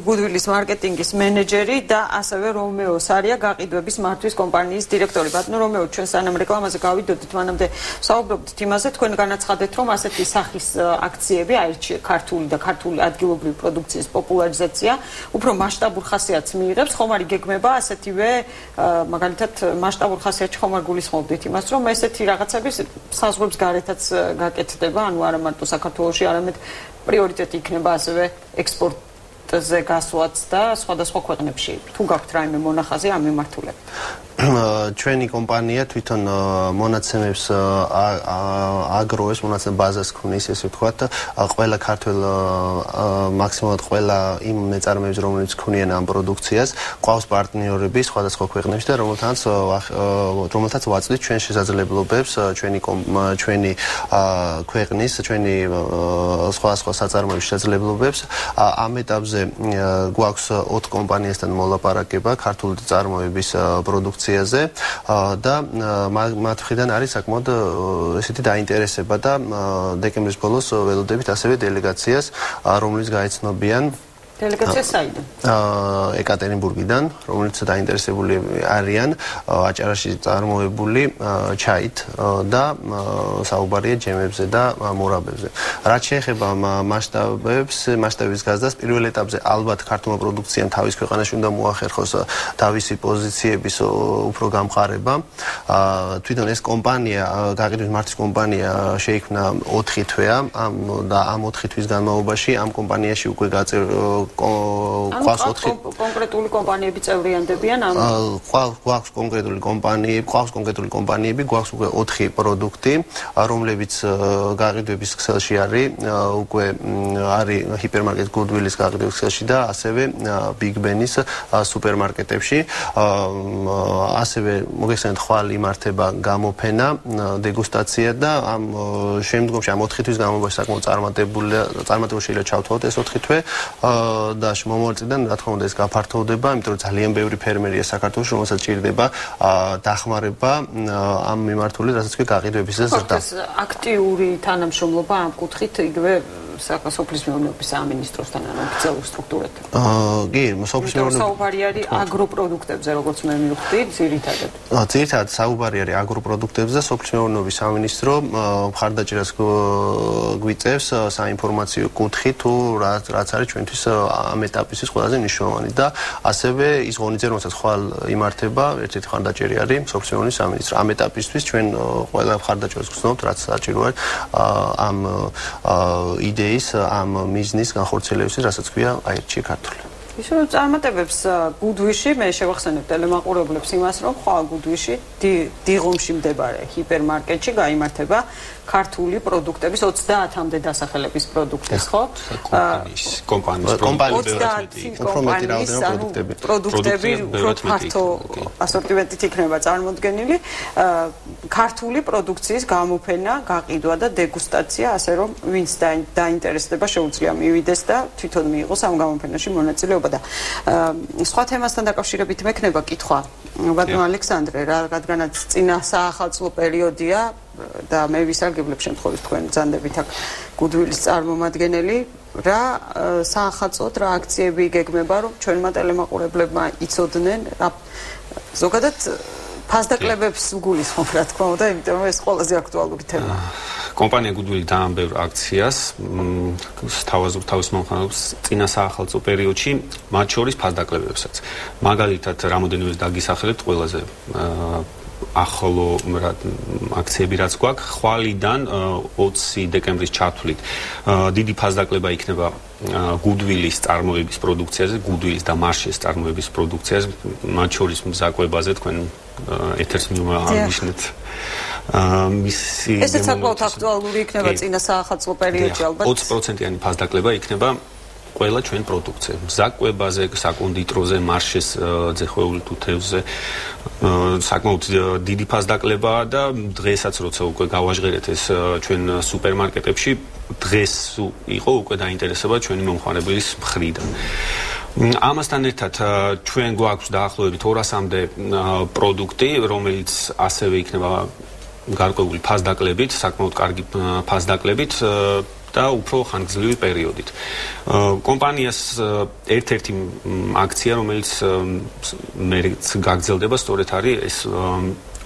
გუდვილის მარკეტინგის მენეჯერი და ასევე რომეო სარია გაყიდვების მართვის კომპანიის დირექტორი. ბატონო რომეო, ჩვენ სანამ რეკლამაზე გავიდოდით, მანამდე ვსაუბრობდით იმაზე, თქვენ განაცხადეთ, რომ ასეთი სახის აქციები აირჩიეთ ქართული და ქართული ადგილობრივი პროდუქციის პოპულარიზაცია უფრო მასშტაბურ ხასიათს მიიღებს, ხომ არ იგეგმება ასეთივე მაგალითად მასშტაბურ ხასიათში ხომ არ გულისხმობდით იმას, რომ ესეთი რაღაცები საზღვრებს გარეთაც გაკეთდება, ანუ არა მარტო საქართველოში, არამედ პრიორიტეტი იქნება ასევე ექსპორტზე გასვლაც და სხვადასხვა ქვეყნებში. თუ გაქვთ რაიმე მონახაზი ამ მიმართულებით? ჩვენი კომპანია თვითონ მონაცემებს აგროვებს, მონაცემ ბაზას ქმნის, ესე ვთქვათ, ყველა ქართველ მაქსიმალურად ყველა იმ მეწარმეებს, რომლებიც ქმნიან ამ პროდუქციას, ყავს პარტნიორები სხვადასხვა ქვეყნებში და რომელთაც ვაწვდით ჩვენ შესაძლებლობებს, ჩვენი ქვეყნის, ჩვენი სხვადასხვა საწარმოების შესაძლებლობებს. ამ ეტაპზე გვაქვს 4 კომპანიასთან მოლაპარაკება ქართული წარმოების პროდუქცია და მათ მხრიდან არის საკმაოდ ესეთი დაინტერესება და დეკემბრის ბოლოს ველოდებით ასევე დელეგაციას, რომელიც გაეცნობიან დელეგაცია საიდან? ეკატერინბურგიდან, რომელიც დაინტერესებული არიან აჭარაში წარმოებული ჩაით და საუბარია ჯემებზე და მორაბებზე. რაც შეეხება მასშტაბების გაზრდას, პირველ ეტაპზე ალბათ ქართულმა პროდუქციამ თავის ქვეყანაში უნდა მოახერხოს თავისი პოზიციების უფრო გამყარება. თვითონ ეს კომპანია, გაყიდვის მართვის კომპანია შეიქმნა 4 თვეა და ამ 4 თვის განმავლობაში ამ კომპანიაში უკვე გვაქვს კონკრეტული კომპანიები წევრიანდებიან ამ გვაქვს კონკრეტული კომპანიები, გვაქვს უკვე 4 პროდუქტი, რომლებიც გაყიდვების ქსელში არის, უკვე არის ჰიპერმარკეტ გუდვილის გაყიდვების ქსელში და ასევე ბიგ ბენის სუპერმარკეტებში. ასევე მოგეხსენებათ, ხვალ იმართება გამოფენა, დეგუსტაცია და ამ შემდგომში ამ 4 თვის განმავლობაში საკმაოდ წარმატებული შეიძლება ჩავთვალოთ ეს 4 თვე. და მომავალწილიდან რა თქმა უნდა ეს გაფართოვდება, იმიტომ რომ ძალიან ბევრი ფერმერია საქართველოში, რომელსაც ჭირდება დახმარება ამ მიმართულებით, რასაც ქვია გაყიდვების ზრდა. აქტიური თანამშრომლობა ამ კუთხით იგივე სოფლის მეურნეობის სამინისტროსთან ან ოფიციალურ სტრუქტურებთან. კი, სოფლის მეურნეობის საუბარი არის აგროპროდუქტებზე, როგორც მე მივხვდი, ძირითადად. ძირითადად საუბარი არის აგროპროდუქტებზე, სოფლის მეურნეობის სამინისტრო მხარდაჭერას გვიწევს საინფორმაციო კუთხით, თუ რაც არის ჩვენთვის ამ ეტაპისთვის ყველაზე მნიშვნელოვანი და ასევე ის ღონისძიება, რომელსაც ხვალ იმართება, ერთ-ერთი მხარდაჭერი არის სოფლის მეურნეობის სამინისტრო. ამ ეტაპისთვის ჩვენ ყველა მხარდაჭერას გრძნობთ, რაც საჭირო არის ამ იდეის, ამ მიზნის განხორციელებისთვის, რასაც ქვია აირჩიე ქართული. ისე რომ წარმატებებს გუდვიში, მე შევახსენებ ტელემაყურებლებს იმას, რომ ხვალ გუდვიში დიღომში მდებარე ჰიპერმარკეტში გაიმართება ქართული პროდუქტების 30-მდე დასახელების პროდუქტის, ხო? კომპანიის პროდუქტები უფრო ფართო ასორტიმენტით იქნება წარმოდგენილი, ქართული პროდუქციის გამოფენა, გაყიდვა და დეგუსტაცია, ასე რომ ვინც დაინტერესდება შეუძლია მივიდეს და თვითონ მიიღოს ამ გამოფენაში მონაწილეობა და სხვა თემასთან დაკავშირებით მექნება კითხვა. ბატონო ალექსანდრე, რადგანაც წინა საახალწლო პერიოდია და მე ვისარგებლებ შემთხვევით თქვენ ძანდებით აქ გუდვილის წარმომადგენელი, რა საახალწლოდ რა აქციები იგეგმება, რომ ჩვენმა ტელემაყურებლებმა იცოდნენ, რა ზოგადად ფასდაკლებებს გულისხმობ, რა თქმა უნდა, იმიტომ რომ ეს ყველაზე აქტუალური თემაა. კომპანია გუდვილი დაამბევრ აქციას სთავაზობ თავის მომხმარებლებს წინა საახალწლო პერიოდში, მათ შორის ფასდაკლებებსაც. მაგალითად, რამოდენიმე დაგისახელებთ ყველაზე ახლო აქციები რაც გვაქვს, ხვალიდან 20 დეკემბრის ჩათვლით დიდი ფასდაკლება იქნება გუდვილის წარმოების პროდუქციაზე, გუდვილის და მარშეს წარმოების პროდუქციაზე, მათ შორის მზაკვებაზე თქვენ ეთერს მივაღნიშნეთ. ესეც საკმაოდ აქტუალური იქნება წინა საახალწლო პერიოდში ალბათ. 20%-იანი ფასდაკლება იქნება ყველა ჩვენ პროდუქციაზე, მზაკვებაზე, საკონდიტროზე, მარშეს ძეხვეული თუთებზე, საკმაოდ დიდი ფასდაკლებაა და დღესაც როცა უკვე გავაჟღერეთ ეს ჩვენ სუპერმარკეტებში, დღეს იყო უკვე დაინტერესება ჩვენი მომხმარებლის მხრიდან. ამასთან ერთად ჩვენ გვაქვს დაახლოებით 200-მდე პროდუქტი, რომელიც ასევე იქნება გარკვეული ფასდაკლებით, საკმაოდ კარგი ფასდაკლებით და უფრო ხანგრძლივი პერიოდით. კომპანიას ერთ-ერთი აქცია, რომელიც მეც გაგრძელდება, სწორედ არის ეს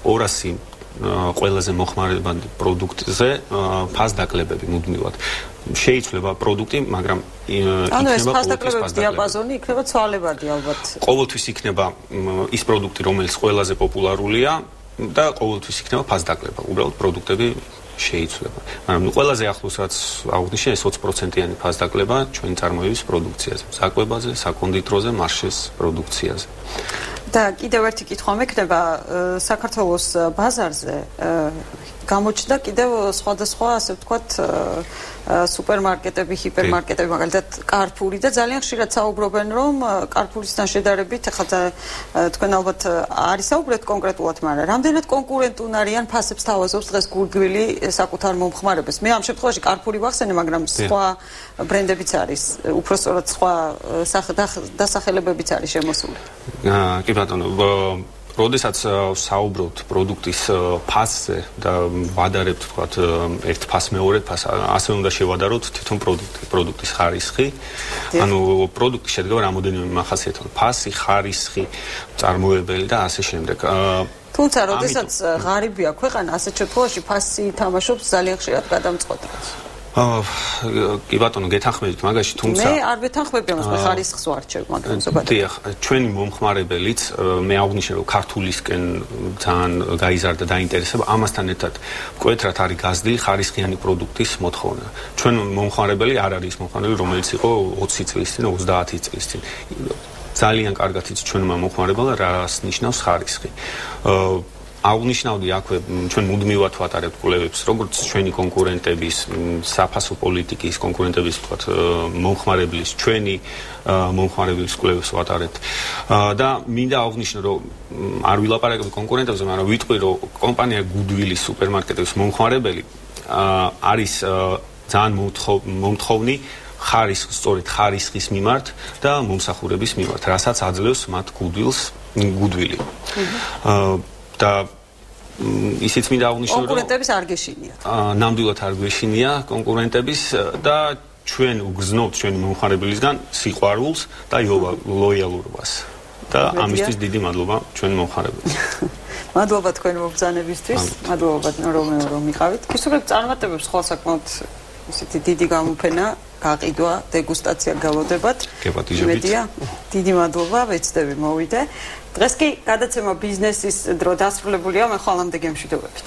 200 ყველაზე მოხმარებადი პროდუქტზე ფასდაკლებები მუდმივად. შეიძლება პროდუქტი, მაგრამ ანუ ეს ფასდაკლებების დიაპაზონი იქნება ცვალებადი ალბათ. ყოველთვის იქნება ის პროდუქტი, რომელიც ყველაზე პოპულარულია და ყოველთვის იქნება ფასდაკლება. უბრალოდ პროდუქტები შეიძლება. მაგრამ ყველაზე ახლოს რაც აღვნიშნე ეს 20%-იანი ფასდაკლება ჩვენი წარმოების პროდუქციაზე, საკვებაზე, საკონდიტროზე, მარშეს პროდუქციაზე. და კიდევ ერთი კითხვა მექნება საქართველოს ბაზარზე გამოჩნდა კიდევ სხვადასხვა ასე ვთქვათ სუპერმარკეტები, ჰიპერმარკეტები, მაგალითად კარფური და ძალიან ხშირად საუბრობენ რომ კარფურისთან შედარებით ახლა თქვენ ალბათ არ ისაუბრეთ კონკრეტულად, მაგრამ რამდენად კონკურენტუნ არიან ფასებს თავაზობს დღეს გუდვილი საკუთარ მომხმარებელს. მე ამ შემთხვევაში კარფური ვახსენე, მაგრამ სხვა ბრენდებიც არის, უფრო სწორად სხვა დასახელებებიც არის შემოსული. კი ბატონო, როდესაც საუბრობთ პროდუქტის ფასზე და ვადარებთ თქვათ ერთ ფასს მეორე ფასს, ასე უნდა შევადაროთ თვითონ პროდუქტის ხარისხი. ანუ პროდუქტი შედგება რამოდენიმე მახასიათებიდან: ფასი, ხარისხი, წარმოებელი და ასე შემდეგ. თუმცა, როდესაც ღარიბია ქვეყანა, ასეთ შემთხვევაში ფასი თამაშობს ძალიან ხშირად გადამწყვეტს. კი ბატონო, გეთანხმებით მაგაში, თუმცა მე არ ვეთანხმები ამას, მე ხარისხს ვარჩევ, მაგრამ ზოგადად. დიახ, ჩვენი მომხმარებელიც მე აღვნიშნე, რომ ქართულისკენ ძალიან გაიზარდა დაინტერესება, ამასთან ერთად მკვეთრად არის გაზრდილი ხარისხიანი პროდუქტის მოთხოვნა. ჩვენ მომხმარებელი არ არის ის მომხმარებელი, რომელიც იყო 20 წლის წინ, 30 წლის წინ. ძალიან კარგად იცით ჩვენმა მომხმარებელმა რას ნიშნავს ხარისხი. აღვნიშნავდი აქვე ჩვენ მუდმივად ვატარებთ კვლევებს, როგორც ჩვენი კონკურენტების, საფასო პოლიტიკის კონკურენტების, ვთქვათ, მომხმარებლის, ჩვენი მომხმარებლის კვლევებს ვატარებთ. და მინდა აღვნიშნო, რომ არ ვილაპარაკებ კონკურენტებზე, მაგრამ ვიტყვი, რომ კომპანია გუდვილის სუპერმარკეტების მომხმარებელი არის ძალიან მომთხოვნი სწორედ ხარისხის მიმართ და მომსახურების მიმართ, რასაც აძლევს მათ გუდვილი. და ისიც მინდა აღვნიშნო, რომ კონკურენტების არ გეშინიათ. ნამდვილად არ გვეშინია კონკურენტების და ჩვენ უგრძნობთ ჩვენი მომხმარებელისგან სიყვარულს და ლოიალურობას. და ამისთვის დიდი მადლობა ჩვენი მომხმარებელს. მადლობა თქვენი მობრძანებისთვის, მადლობა რომ მიყავით. ქისურვებ წარმატებებს ხოლმე საკმაოდ ისეთი დიდი გამოფენა, გაყიდვა, დეგუსტაცია გველოდებათ. გეპატიჟებით. დიდი მადლობა, ვეცდები მოვიდე. დღეს კი გადაცემა ბიზნესის დრო დასრულებულია, მე ხვალამდე გემშვიდობებით.